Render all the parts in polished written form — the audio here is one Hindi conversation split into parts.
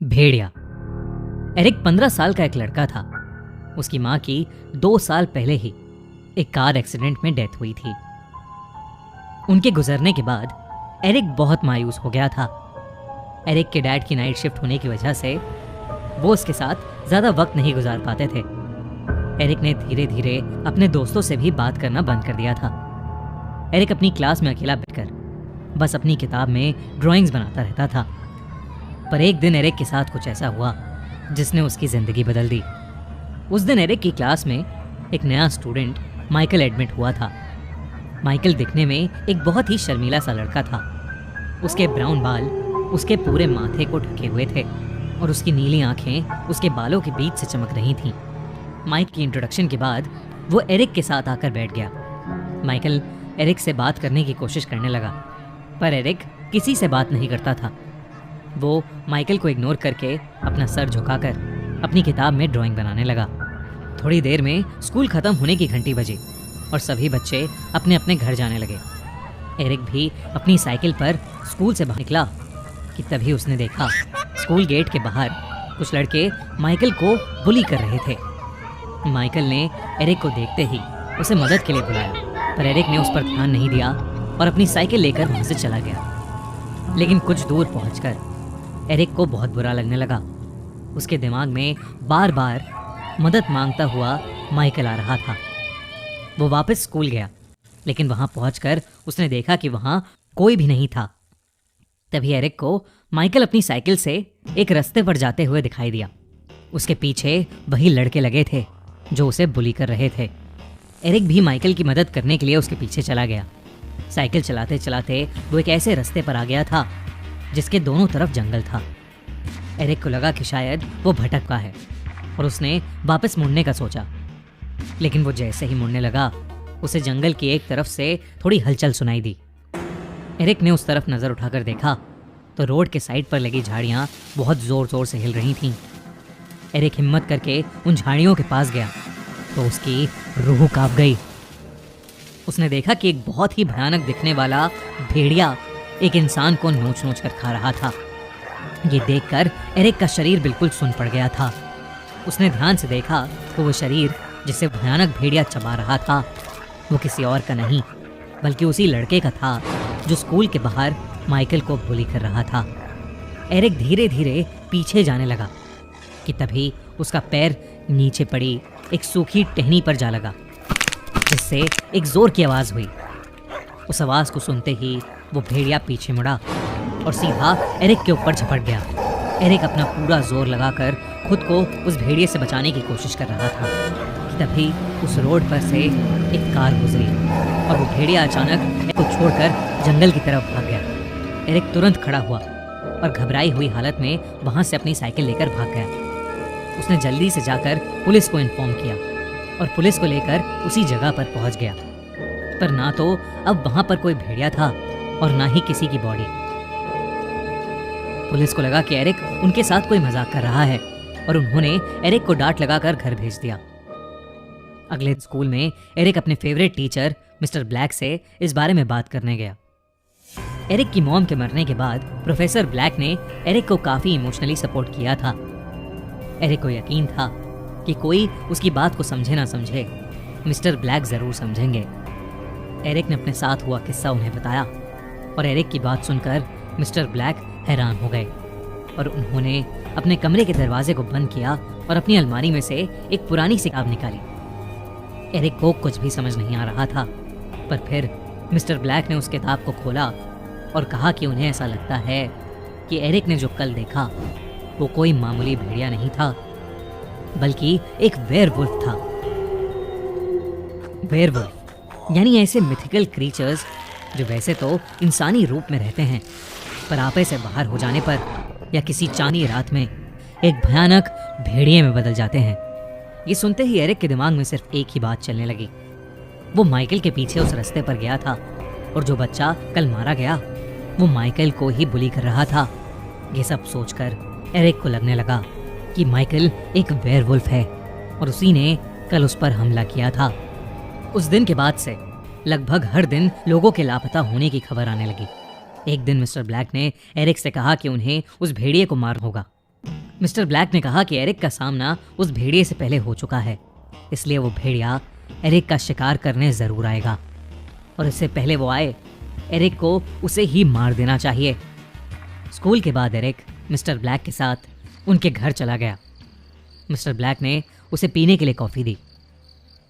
भेड़िया। एरिक 15 साल का एक लड़का था। उसकी माँ की 2 साल पहले ही एक कार एक्सीडेंट में डेथ हुई थी। उनके गुजरने के बाद एरिक बहुत मायूस हो गया था। एरिक के डैड की नाइट शिफ्ट होने की वजह से वो उसके साथ ज्यादा वक्त नहीं गुजार पाते थे। एरिक ने धीरे धीरे अपने दोस्तों से भी बात करना बंद कर दिया था। एरिक अपनी क्लास में अकेला बैठकर बस अपनी किताब में ड्राइंग्स बनाता रहता था। पर एक दिन एरिक के साथ कुछ ऐसा हुआ जिसने उसकी जिंदगी बदल दी। उस दिन एरिक की क्लास में एक नया स्टूडेंट माइकल एडमिट हुआ था। माइकल दिखने में एक बहुत ही शर्मीला सा लड़का था। उसके ब्राउन बाल उसके पूरे माथे को ढके हुए थे और उसकी नीली आंखें उसके बालों के बीच से चमक रही थीं। माइक की इंट्रोडक्शन के बाद वो एरिक के साथ आकर बैठ गया। माइकल एरिक से बात करने की कोशिश करने लगा, पर एरिक किसी से बात नहीं करता था। वो माइकल को इग्नोर करके अपना सर झुकाकर अपनी किताब में ड्राइंग बनाने लगा। थोड़ी देर में स्कूल खत्म होने की घंटी बजी और सभी बच्चे अपने अपने घर जाने लगे। एरिक भी अपनी साइकिल पर स्कूल से बाहर निकला कि तभी उसने देखा स्कूल गेट के बाहर कुछ लड़के माइकल को बुली कर रहे थे। माइकल ने एरिक को देखते ही उसे मदद के लिए बुलाया, पर एरिक ने उस पर ध्यान नहीं दिया और अपनी साइकिल लेकर वहां से चला गया। लेकिन कुछ दूर पहुंचकर एरिक को बहुत बुरा लगने लगा। उसके दिमाग में बार बार मदद मांगता हुआ माइकल आ रहा था। वो वापस स्कूल गया, लेकिन वहां पहुंचकर उसने देखा कि वहां कोई भी नहीं था। तभी एरिक को माइकल अपनी साइकिल से एक रास्ते पर जाते हुए दिखाई दिया। उसके पीछे वही लड़के लगे थे जो उसे बुली कर रहे थे। एरिक भी माइकल की मदद करने के लिए उसके पीछे चला गया। साइकिल चलाते चलाते वो एक ऐसे रास्ते पर आ गया था जिसके दोनों तरफ जंगल था। एरिक को लगा कि शायद वो भटका है और उसने वापस मुड़ने का सोचा, लेकिन वो जैसे ही मुड़ने लगा उसे जंगल की एक तरफ से थोड़ी हलचल सुनाई दी। एरिक ने उस तरफ नजर उठाकर देखा तो रोड के साइड पर लगी झाड़ियां बहुत जोर जोर से हिल रही थीं। एरिक हिम्मत करके उन झाड़ियों के पास गया तो उसकी रूह कांप गई। उसने देखा कि एक बहुत ही भयानक दिखने वाला भेड़िया एक इंसान को नोच नोच कर खा रहा था। ये देखकर एरिक का शरीर बिल्कुल सुन पड़ गया था। उसने ध्यान से देखा तो वो शरीर जिसे भयानक भेड़िया चबा रहा था वो किसी और का नहीं बल्कि उसी लड़के का था जो स्कूल के बाहर माइकल को बुली कर रहा था। एरिक धीरे धीरे पीछे जाने लगा कि तभी उसका पैर नीचे पड़ी एक सूखी टहनी पर जा लगा, जिससे एक जोर की आवाज हुई। उस आवाज को सुनते ही वो भेड़िया पीछे मुड़ा और सीधा एरिक के ऊपर झपट गया। एरिक अपना पूरा जोर लगाकर खुद को उस भेड़िए से बचाने की कोशिश कर रहा था कि तभी उस रोड पर से एक कार गुजरी और वो भेड़िया अचानक एरिक को छोड़कर जंगल की तरफ भाग गया। एरिक तुरंत खड़ा हुआ और घबराई हुई हालत में वहां से अपनी साइकिल लेकर भाग गया। उसने जल्दी से जाकर पुलिस को इन्फॉर्म किया और पुलिस को लेकर उसी जगह पर पहुंच गया, पर ना तो अब वहां पर कोई भेड़िया था और ना ही किसी की बॉडी। पुलिस को लगा कि एरिक उनके साथ कोई मजाक कर रहा है और उन्होंने एरिक को डांट लगाकर घर भेज दिया। अगले स्कूल में एरिक अपने फेवरेट टीचर मिस्टर ब्लैक से इस बारे में बात करने गया। एरिक की मॉम के मरने के बाद प्रोफेसर ब्लैक ने एरिक को काफी इमोशनली सपोर्ट किया था। एरिक को यकीन था कि कोई उसकी बात को समझे ना समझे, मिस्टर ब्लैक जरूर समझेंगे। एरिक ने अपने साथ हुआ किस्सा उन्हें बताया और एरिक की बात सुनकर मिस्टर ब्लैक हैरान हो गए और उन्होंने अपने कमरे के दरवाजे को बंद किया और अपनी अलमारी में से एक पुरानी सी किताब निकाली। एरिक को कुछ भी समझ नहीं आ रहा था, पर फिर मिस्टर ब्लैक ने उस किताब को खोला और कहा कि उन्हें ऐसा लगता है कि एरिक ने जो कल देखा वो कोई मामूली भेड़िया नहीं था बल्कि एक वेयरवुल्फ था। वेयरवुल्फ यानी ऐसे मिथिकल क्रीचर्स जो वैसे तो इंसानी रूप में रहते हैं, पर आपे से बाहर हो जाने पर या किसी चांदी रात में एक भयानक भेड़िए में बदल जाते हैं। ये सुनते ही एरिक के दिमाग में सिर्फ एक ही बात चलने लगी। वो माइकल के पीछे उस रास्ते पर गया था और जो बच्चा कल मारा गया वो माइकल को ही बुली कर रहा था। ये सब सोचकर एरिक को लगने लगा कि माइकल एक वेयरवुल्फ है और उसी ने कल उस पर हमला किया था। उस दिन के बाद से लगभग हर दिन लोगों के लापता होने की खबर आने लगी। एक दिन मिस्टर ब्लैक ने एरिक से कहा कि उन्हें उस भेड़िए को मारना होगा। मिस्टर ब्लैक ने कहा कि एरिक का सामना उस भेड़िए से पहले हो चुका है, इसलिए वो भेड़िया एरिक का शिकार करने जरूर आएगा, और इससे पहले वो आए एरिक को उसे ही मार देना चाहिए। स्कूल के बाद एरिक मिस्टर ब्लैक के साथ उनके घर चला गया। मिस्टर ब्लैक ने उसे पीने के लिए कॉफ़ी दी,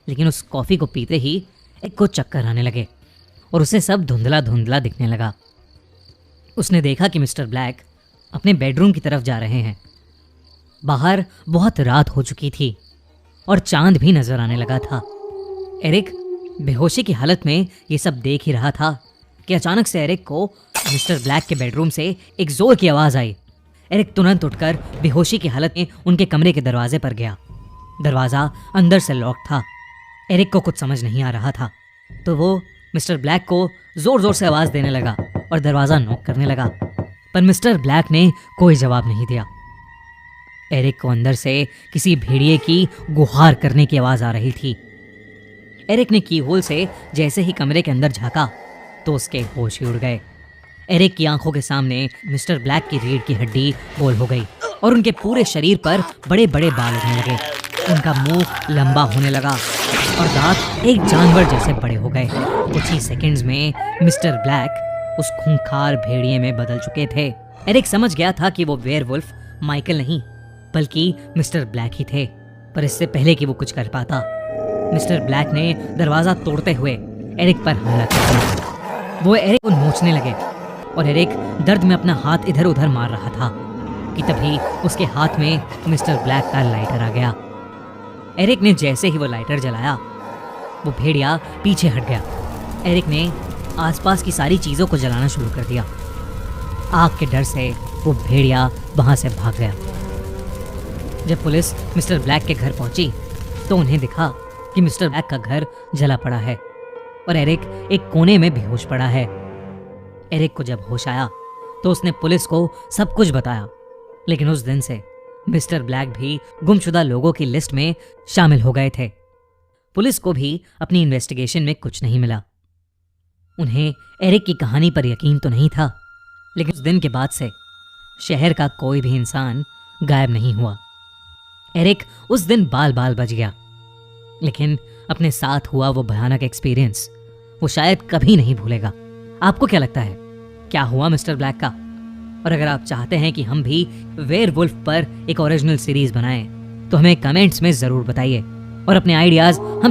लेकिन उस कॉफ़ी को पीते ही एरिक को चक्कर आने लगे और उसे सब धुंधला धुंधला दिखने लगा। उसने देखा कि मिस्टर ब्लैक अपने बेडरूम की तरफ जा रहे हैं। बाहर बहुत रात हो चुकी थी और चांद भी नजर आने लगा था। एरिक बेहोशी की हालत में ये सब देख ही रहा था कि अचानक से एरिक को मिस्टर ब्लैक के बेडरूम से एक जोर की आवाज़ आई। एरिक तुरंत उठकर बेहोशी की हालत में उनके कमरे के दरवाजे पर गया। दरवाज़ा अंदर से लॉक था। एरिक को कुछ समझ नहीं आ रहा था, तो वो मिस्टर ब्लैक को ज़ोर ज़ोर से आवाज़ देने लगा और दरवाज़ा नॉक करने लगा, पर मिस्टर ब्लैक ने कोई जवाब नहीं दिया। एरिक को अंदर से किसी भेड़िए की गुहार करने की आवाज़ आ रही थी। एरिक ने कीहोल से जैसे ही कमरे के अंदर झांका तो उसके होश ही उड़ गए। एरिक की आंखों के सामने मिस्टर ब्लैक की रीढ़ की हड्डी गोल हो गई और उनके पूरे शरीर पर बड़े बड़े बाल उगने लगे। उनका मुंह लंबा होने लगा और दांत एक जानवर जैसे बड़े हो गए। कुछ ही सेकंड्स में मिस्टर ब्लैक उस खूंखार भेड़िए में बदल चुके थे। एरिक समझ गया था कि वो वेयरवुल्फ माइकल नहीं बल्कि मिस्टर ब्लैक ही थे, पर इससे पहले कि वो कुछ कर पाता, मिस्टर ब्लैक ने दरवाजा तोड़ते हुए एरिक पर हमला कर दिया। वो एरिक को नोचने लगे और एरिक दर्द में अपना हाथ इधर उधर मार रहा था कि तभी उसके हाथ में मिस्टर ब्लैक का लाइटर आ गया। एरिक ने जैसे ही वो लाइटर जलाया, वो भेड़िया पीछे हट गया। एरिक ने आसपास की सारी चीज़ों को जलाना शुरू कर दिया। आग के डर से वो भेड़िया वहाँ से भाग गया। जब पुलिस मिस्टर ब्लैक के घर पहुंची तो उन्हें दिखा कि मिस्टर ब्लैक का घर जला पड़ा है और एरिक एक कोने में बेहोश पड़ा है। एरिक को जब होश आया तो उसने पुलिस को सब कुछ बताया, लेकिन उस दिन से मिस्टर ब्लैक भी गुमशुदा लोगों की लिस्ट में शामिल हो गए थे। पुलिस को भी अपनी इन्वेस्टिगेशन में कुछ नहीं मिला। उन्हें एरिक की कहानी पर यकीन तो नहीं था, लेकिन उस दिन के बाद से शहर का कोई भी इंसान गायब नहीं हुआ। एरिक उस दिन बाल बाल बच गया, लेकिन अपने साथ हुआ वो भयानक एक्सपीरियंस वो शायद कभी नहीं भूलेगा। आपको क्या लगता है, क्या हुआ मिस्टर ब्लैक का? और अगर आप चाहते हैं कि हम भी वेयरवुल्फ पर एक ओरिजिनल सीरीज बनाएं, तो हमें कमेंट्स में जरूर बताइए और अपने आइडियाज हम